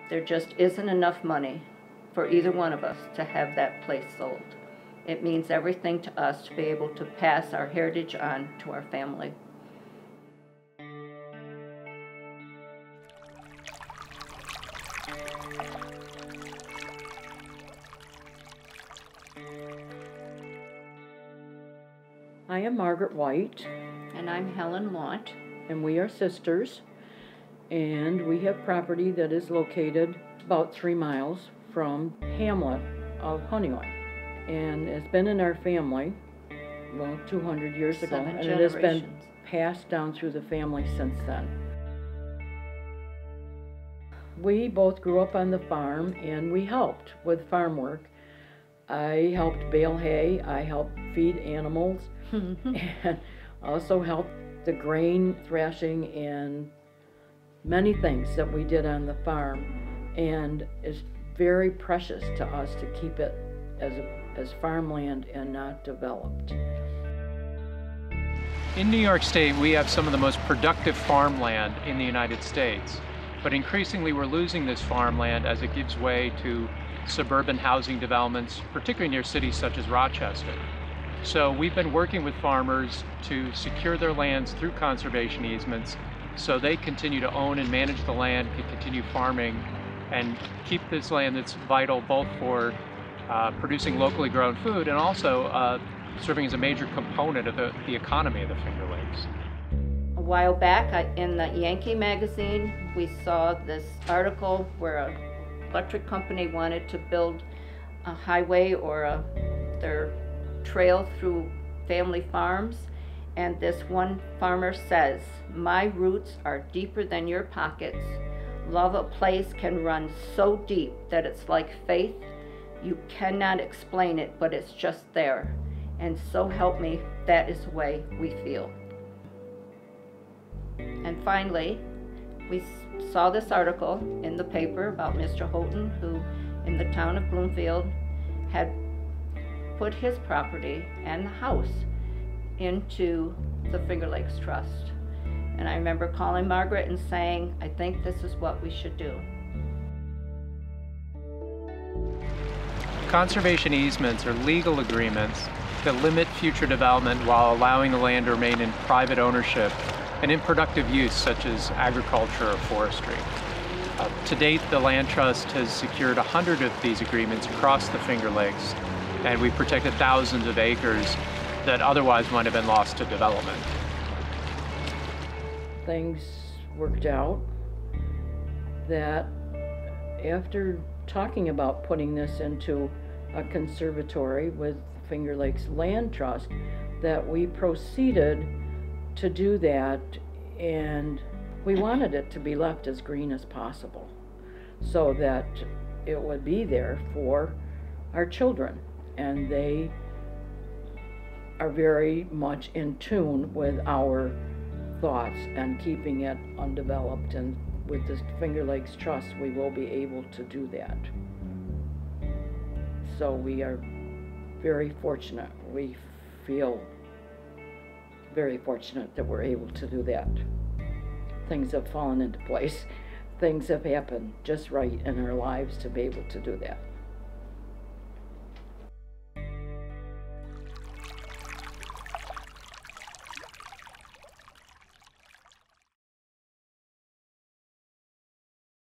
There just isn't enough money for either one of us to have that place sold. It means everything to us to be able to pass our heritage on to our family. I am Margaret White. And I'm Helen Launt. And we are sisters. And we have property that is located about 3 miles from hamlet of Honeywell. And it's been in our family, 200 years ago. Seven and it has been generations. passed down through the family since then. We both grew up on the farm and we helped with farm work. I helped bale hay, I helped feed animals, and also helped the grain thrashing and many things that we did on the farm. And it's very precious to us to keep it as farmland and not developed. In New York State, we have some of the most productive farmland in the United States, but increasingly we're losing this farmland as it gives way to suburban housing developments, particularly near cities such as Rochester. So we've been working with farmers to secure their lands through conservation easements so they continue to own and manage the land, can continue farming, and keep this land that's vital both for producing locally grown food and also serving as a major component of the economy of the Finger Lakes. A while back in the Yankee magazine, we saw this article where an electric company wanted to build a highway or their trail through family farms. And this one farmer says, "My roots are deeper than your pockets. Love a place can run so deep that it's like faith. You cannot explain it, but it's just there. And so help me, that is the way we feel." And finally, we saw this article in the paper about Mr. Houghton, who in the town of Bloomfield had put his property and the house into the Finger Lakes Trust. And I remember calling Margaret and saying, "I think this is what we should do." Conservation easements are legal agreements that limit future development while allowing the land to remain in private ownership and in productive use such as agriculture or forestry. To date, the Land Trust has secured 100 of these agreements across the Finger Lakes, and we've protected thousands of acres that otherwise might have been lost to development. Things worked out that after talking about putting this into a conservatory with Finger Lakes Land Trust, that we proceeded to do that, and we wanted it to be left as green as possible so that it would be there for our children. And they are very much in tune with our thoughts and keeping it undeveloped, and with the Finger Lakes Trust we will be able to do that. So we are very fortunate. We feel very fortunate that we're able to do that. Things have fallen into place. Things have happened just right in our lives to be able to do that.